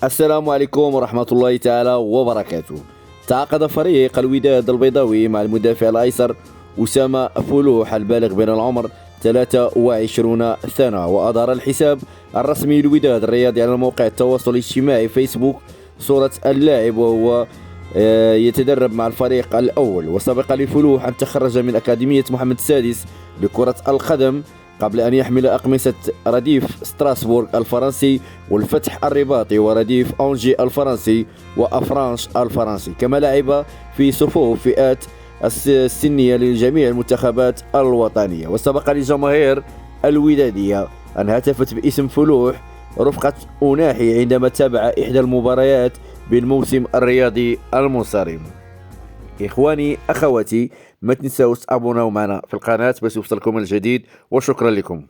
السلام عليكم ورحمة الله تعالى وبركاته. تعاقد فريق الوداد البيضاوي مع المدافع الأيسر أسامة فلوح البالغ من العمر 23 سنة، وأظهر الحساب الرسمي للوداد الرياضي على موقع التواصل الاجتماعي فيسبوك صورة اللاعب وهو يتدرب مع الفريق الأول. وسبق لفلوح أن تخرج من أكاديمية محمد السادس لكرة القدم قبل أن يحمل أقمصة رديف ستراسبورغ الفرنسي والفتح الرباطي ورديف أونجي الفرنسي وأفرانش الفرنسي، كما لعب في صفوف فئات السنية لجميع المنتخبات الوطنية. وسبق للجماهير الودادية أن هتفت باسم فلوح رفقة أناحي عندما تابع إحدى المباريات بالموسم الرياضي المنصرم. إخواني أخواتي، ما تنساوش تابوناو معنا في القناة باش يوصلكم الجديد، وشكرا لكم.